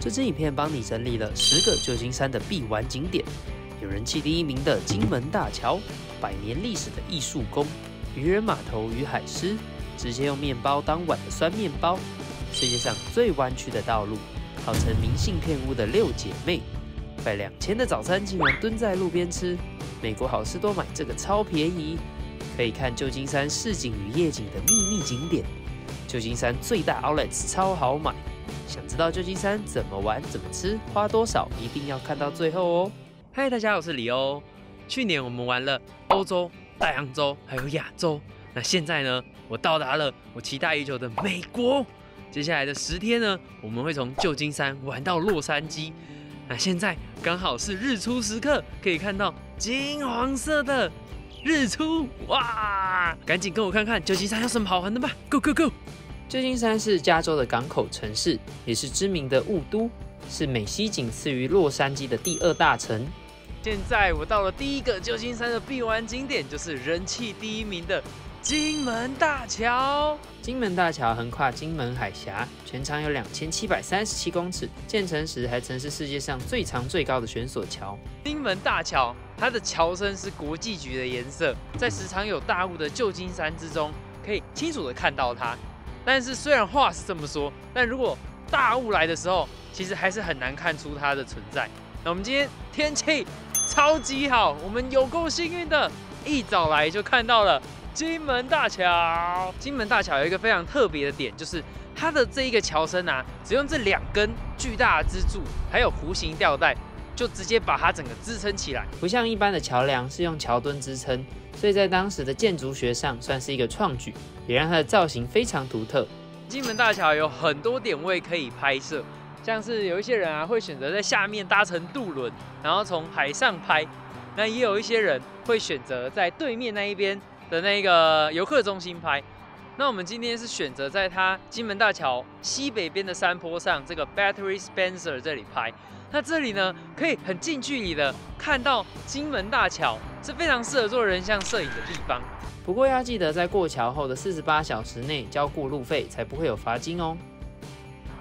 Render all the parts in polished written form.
这支影片帮你整理了10个旧金山的必玩景点，有人气第1名的金门大桥，100年历史的艺术宫，渔人码头与海狮，直接用面包当碗的酸面包，世界上最弯曲的道路，号称明信片屋的6姐妹，快2000的早餐竟然蹲在路边吃，美国好市多买这个超便宜，可以看旧金山市景与夜景的秘密景点，旧金山最大 Outlets 超好买。想知道旧金山怎么玩、怎么吃、花多少，一定要看到最后哦！嗨，大家好，我是李欧。去年我们玩了欧洲、大洋洲还有亚洲，那现在呢，我到达了我期待已久的美国。接下来的10天呢，我们会从旧金山玩到洛杉矶。那现在刚好是日出时刻，可以看到金黄色的日出，哇！赶紧跟我看看旧金山有什么好玩的吧 ！Go go go！旧金山是加州的港口城市，也是知名的雾都，是美西仅次于洛杉矶的第2大城。现在我到了第一个旧金山的必玩景点，就是人气第1名的金门大桥。金门大桥横跨金门海峡，全长有2737公尺，建成时还曾是世界上最长最高的悬索桥。金门大桥，它的桥身是国际局的颜色，在时常有大雾的旧金山之中，可以清楚的看到它。但是虽然话是这么说，但如果大雾来的时候，其实还是很难看出它的存在。那我们今天天气超级好，我们有够幸运的，一早来就看到了金门大桥。金门大桥有一个非常特别的点，就是它的这一个桥身啊，只用这2根巨大的支柱，还有弧形吊带，就直接把它整个支撑起来，不像一般的桥梁是用桥墩支撑，所以在当时的建筑学上算是一个创举，也让它的造型非常独特。金门大桥有很多点位可以拍摄，像是有一些人啊会选择在下面搭乘渡轮，然后从海上拍，那也有一些人会选择在对面那一边的那个游客中心拍。那我们今天是选择在它金门大桥西北边的山坡上，这个 Battery Spencer 这里拍。那这里呢，可以很近距离的看到金门大桥，是非常适合做人像摄影的地方。不过要记得在过桥后的48小时内交过路费，才不会有罚金哦。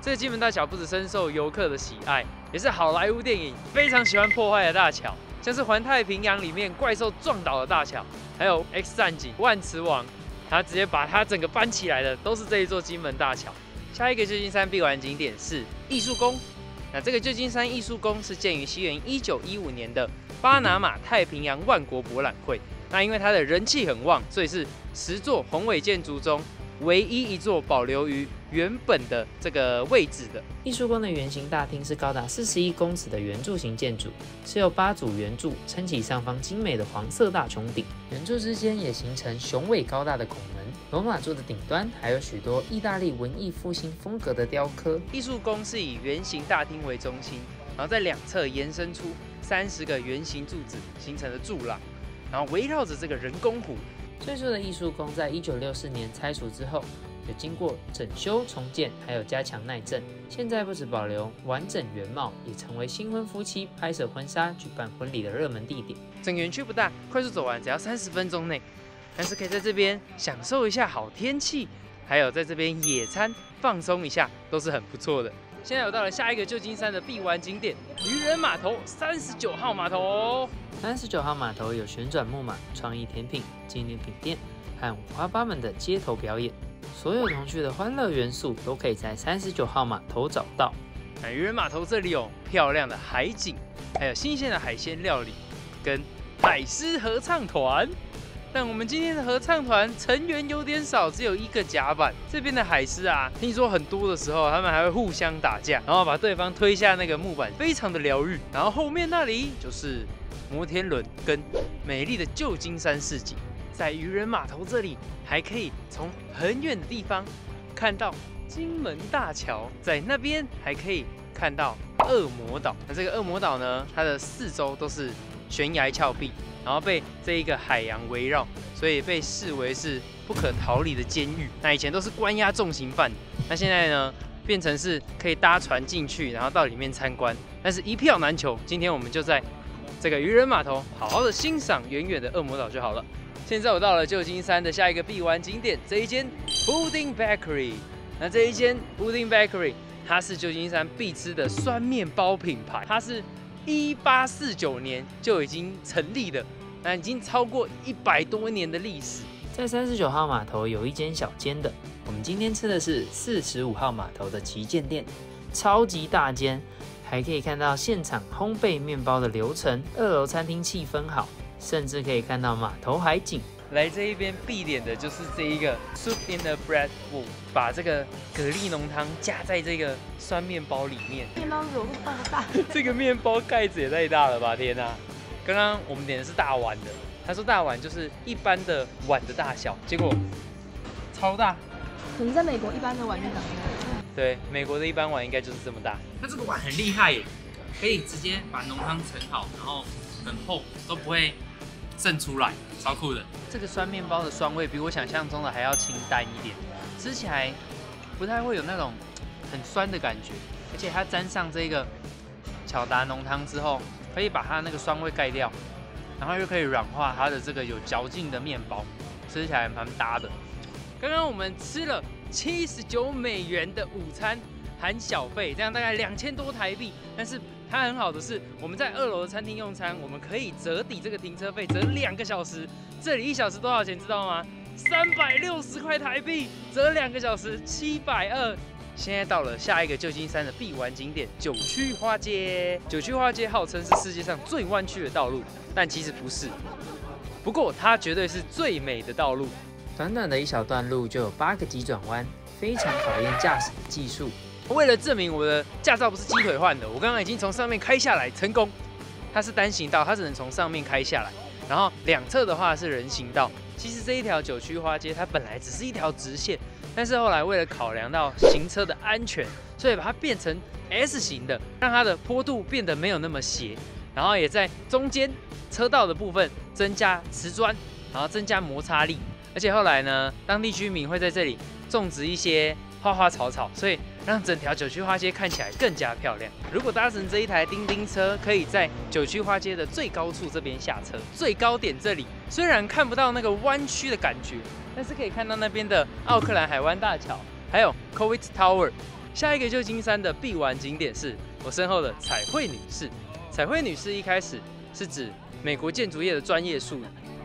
这个金门大桥不只深受游客的喜爱，也是好莱坞电影非常喜欢破坏的大桥，像是《环太平洋》里面怪兽撞倒的大桥，还有《X 战警：万磁王》，他直接把它整个搬起来的，都是这一座金门大桥。下一个旧金山必玩景点是艺术宫。那这个旧金山艺术宫是建于西元1915年的巴拿马太平洋万国博览会。那因为它的人气很旺，所以是10座宏伟建筑中唯一一座保留于原本的这个位置的。艺术宫的圆形大厅是高达41公尺的圆柱形建筑，是由8组圆柱撑起上方精美的黄色大穹顶，圆柱之间也形成雄伟高大的拱门。罗马柱的顶端还有许多意大利文艺复兴风格的雕刻。艺术宫是以圆形大厅为中心，然后在2侧延伸出30个圆形柱子形成的柱廊，然后围绕着这个人工湖。最初的艺术宫在1964年拆除之后，有经过整修重建，还有加强耐震。现在不只保留完整原貌，也成为新婚夫妻拍摄婚纱、举办婚礼的热门地点。整个园区不大，快速走完只要30分钟内，但是可以在这边享受一下好天气，还有在这边野餐放松一下，都是很不错的。现在我到了下一个旧金山的必玩景点——渔人码头39号码头。39号码头有旋转木马、创意甜品、纪念品店和五花八门的街头表演，所有童趣的欢乐元素都可以在39号码头找到。渔人码头这里有漂亮的海景，还有新鲜的海鲜料理，跟海狮合唱团。但我们今天的合唱团成员有点少，只有1个甲板。这边的海狮啊，听说很多的时候，他们还会互相打架，然后把对方推下那个木板，非常的疗愈。然后后面那里就是摩天轮跟美丽的旧金山市景。在渔人码头这里，还可以从很远的地方看到金门大桥，在那边还可以看到恶魔岛。那这个恶魔岛呢，它的四周都是悬崖峭壁，然后被这一个海洋围绕，所以被视为是不可逃离的监狱。那以前都是关押重刑犯，那现在呢，变成是可以搭船进去，然后到里面参观，但是一票难求。今天我们就在这个渔人码头好好的欣赏远远的恶魔岛就好了。现在我到了旧金山的下一个必玩景点，这一间 Pudding Bakery。那这一间 Pudding Bakery，它是旧金山必吃的酸面包品牌，它是1849年就已经成立的，那已经超过100多年的历史。在39号码头有一间小间的，我们今天吃的是45号码头的旗舰店，超级大间，还可以看到现场烘焙面包的流程。2楼餐厅气氛好，甚至可以看到码头海景。来这一边必点的就是这一个 soup in a bread bowl， 把这个蛤蜊浓汤加在这个酸面包里面。面包有这么大？这个面包盖子也太大了吧！天哪！刚刚我们点的是大碗的，他说大碗就是一般的碗的大小，结果超大。可能在美国一般的碗就长这样。对，美国的一般碗应该就是这么大。它这个碗很厉害耶，可以直接把浓汤盛好，然后很厚，都不会渗出来，超酷的。这个酸面包的酸味比我想象中的还要清淡一点，吃起来不太会有那种很酸的感觉，而且它沾上这个巧达浓汤之后，可以把它那个酸味盖掉，然后又可以软化它的这个有嚼劲的面包，吃起来蛮搭的。刚刚我们吃了79美元的午餐，含小费，这样大概2000多台币。但是它很好的是，我们在2楼的餐厅用餐，我们可以折抵这个停车费，折2个小时。这里1小时多少钱知道吗？360块台币，折2个小时720。现在到了下一个旧金山的必玩景点——九曲花街。九曲花街号称是世界上最弯曲的道路，但其实不是。不过它绝对是最美的道路。短短的一小段路就有8个急转弯，非常考验驾驶的技术。为了证明我的驾照不是鸡腿换的，我刚刚已经从上面开下来成功。它是单行道，它只能从上面开下来，然后两侧的话是人行道。其实这一条九曲花街它本来只是一条直线，但是后来为了考量到行车的安全，所以把它变成 S 型的，让它的坡度变得没有那么斜，然后也在中间车道的部分增加瓷砖，然后增加摩擦力。而且后来呢，当地居民会在这里种植一些花花草草，所以让整条九曲花街看起来更加漂亮。如果搭乘这一台叮叮车，可以在九曲花街的最高处这边下车。最高点这里虽然看不到那个弯曲的感觉，但是可以看到那边的奥克兰海湾大桥，还有 Cowit Tower。下一个旧金山的必玩景点是我身后的彩绘女士。彩绘女士一开始是指美国建筑业的专业术语，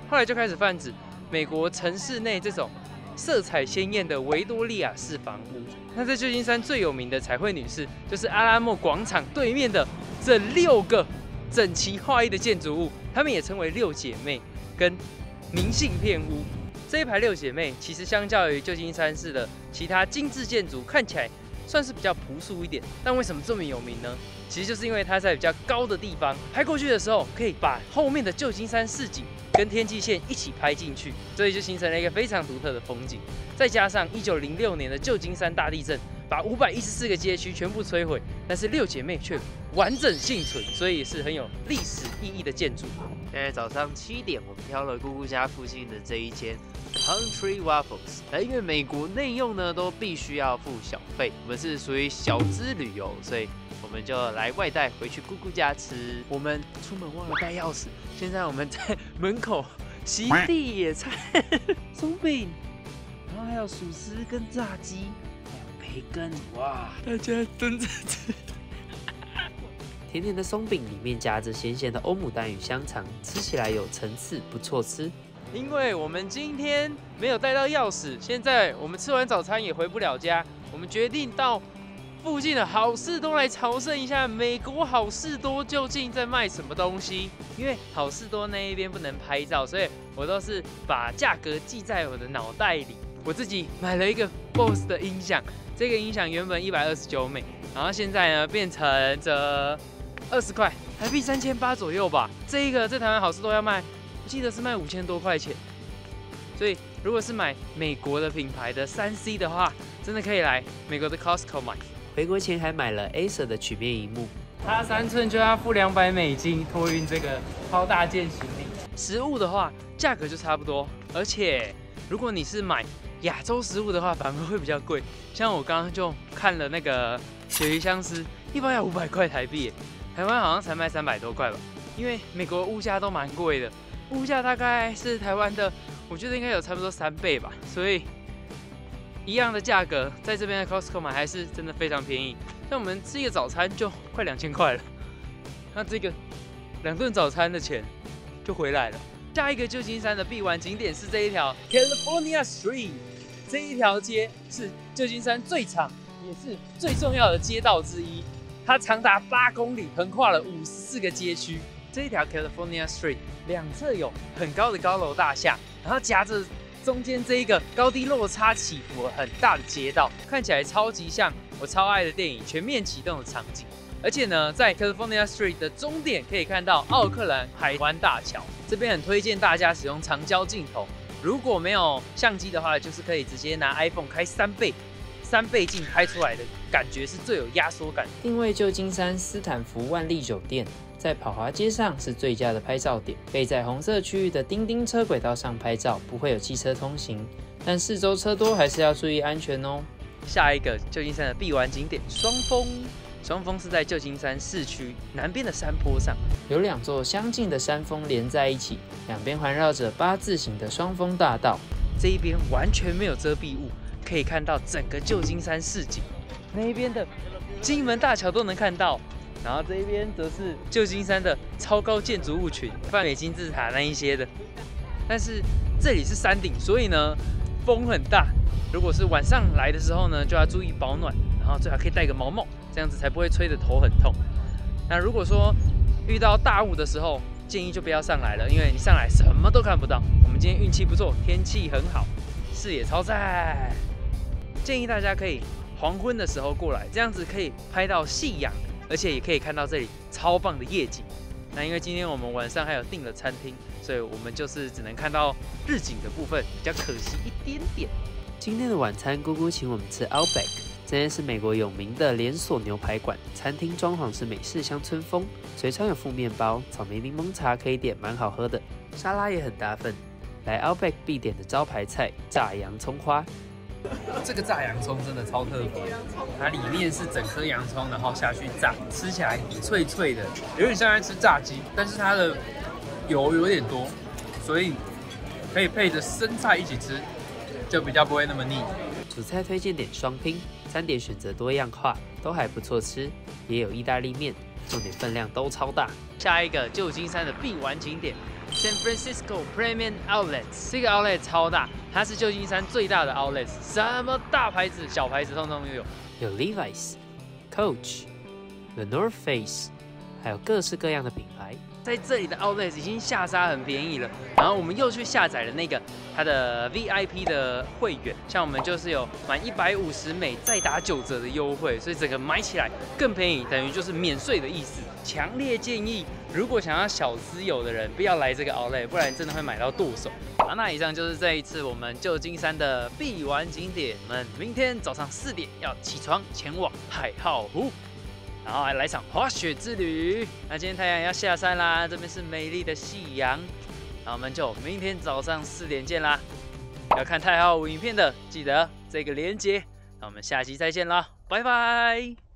后来就开始泛指美国城市内这种色彩鲜艳的维多利亚式房屋。那在旧金山最有名的彩绘女士，就是阿拉莫广场对面的这6个整齐划一的建筑物，她们也称为6姐妹跟明信片屋。这一排6姐妹，其实相较于旧金山市的其他精致建筑，看起来算是比较朴素一点。但为什么这么有名呢？其实就是因为它在比较高的地方拍过去的时候，可以把后面的旧金山市景跟天际线一起拍进去，所以就形成了一个非常独特的风景。再加上1906年的旧金山大地震，把514个街区全部摧毁，但是6姐妹却完整幸存，所以是很有历史意义的建筑。现在早上7点，我们挑了姑姑家附近的这一间 Country Waffles。因为美国内用呢都必须要付小费，我们是属于小资旅游，所以我们就来外带回去姑姑家吃。我们出门忘了带钥匙，现在我们在门口席地野餐，松饼，然后还有薯丝跟炸鸡，还有培根，哇！大家蹲着吃。甜甜的松饼里面夹着咸咸的欧姆蛋与香肠，吃起来有层次，不错吃。因为我们今天没有带到钥匙，现在我们吃完早餐也回不了家，我们决定到附近的好事多来朝圣一下美国好事多究竟在卖什么东西。因为好事多那一边不能拍照，所以我都是把价格记在我的脑袋里。我自己买了一个 BOSS 的音响，这个音响原本129美，然后现在呢变成这20块，台币3800左右吧。这一个在台湾好事多要卖，我记得是卖5000多块钱。所以如果是买美国的品牌的3C 的话，真的可以来美国的 Costco 买。回国前还买了 Acer 的曲面萤幕，它3寸就要付200美金托运这个超大件行李。食物的话，价格就差不多，而且如果你是买亚洲食物的话，反而会比较贵。像我刚刚就看了那个鳕鱼香丝，一包要500块台币耶，台湾好像才卖300多块吧。因为美国物价都蛮贵的，物价大概是台湾的，我觉得应该有差不多3倍吧。所以一样的价格，在这边的 Costco 买还是真的非常便宜。像我们吃一个早餐就快2000块了，那这个2顿早餐的钱就回来了。下一个旧金山的必玩景点是这一条 California Street， 这一条街是旧金山最长也是最重要的街道之一，它长达8公里，横跨了54个街区。这一条 California Street 两侧有很高的高楼大厦，然后夹着中间这一个高低落差起伏很大的街道，看起来超级像我超爱的电影《全面启动》的场景。而且呢，在 California Street 的终点可以看到奥克兰海湾大桥，这边很推荐大家使用长焦镜头。如果没有相机的话，就是可以直接拿 iPhone 开3倍镜拍出来的感觉是最有压缩感。定位旧金山斯坦福万丽酒店，在跑华街上是最佳的拍照点。可以在红色区域的叮叮车轨道上拍照，不会有汽车通行，但四周车多，还是要注意安全哦。下一个旧金山的必玩景点双峰。双峰是在旧金山市区南边的山坡上，有2座相近的山峰连在一起，两边环绕着8字形的双峰大道。这一边完全没有遮蔽物，可以看到整个旧金山市景。那一边的金门大桥都能看到，然后这一边则是旧金山的超高建筑物群，泛美金字塔那一些的。但是这里是山顶，所以呢风很大。如果是晚上来的时候呢，就要注意保暖，然后最好可以戴个毛帽，这样子才不会吹得头很痛。那如果说遇到大雾的时候，建议就不要上来了，因为你上来什么都看不到。我们今天运气不错，天气很好，视野超赞。建议大家可以黄昏的时候过来，这样子可以拍到夕阳，而且也可以看到这里超棒的夜景。那因为今天我们晚上还有订了餐厅，所以我们就是只能看到日景的部分，比较可惜一点点。今天的晚餐，姑姑请我们吃 Outback， 这间是美国有名的连锁牛排馆，餐厅装潢是美式乡村风，嘴上有附面包，草莓柠檬茶可以点，蛮好喝的，沙拉也很搭份。来 Outback 必点的招牌菜炸洋葱花，这个炸洋葱真的超特别，它里面是整颗洋葱，然后下去炸，吃起来脆脆的，有点像在吃炸鸡，但是它的油有点多，所以可以配着生菜一起吃，就比较不会那么腻。主菜推荐点双拼，餐点选择多样化，都还不错吃，也有意大利面，重点分量都超大。下一个旧金山的必玩景点 San Francisco Premium Outlets， 这个 Outlet 超大，它是旧金山最大的 Outlet， 什么大牌子、小牌子通通有，有 Levi's、Coach、The North Face， 还有各式各样的品牌。在这里的 Outlet 已经下杀很便宜了，然后我们又去下载了那个它的 VIP 的会员，像我们就是有满150美再打9折的优惠，所以整个买起来更便宜，等于就是免税的意思。强烈建议，如果想要小资友的人，不要来这个 Outlet， 不然真的会买到剁手。好，那以上就是这一次我们旧金山的必玩景点，我们明天早上4点要起床前往海浩湖。然后来场滑雪之旅。那今天太阳要下山啦，这边是美丽的夕阳。那我们就明天早上4点见啦。要看太浩湖影片的，记得这个连结。那我们下期再见啦，拜拜。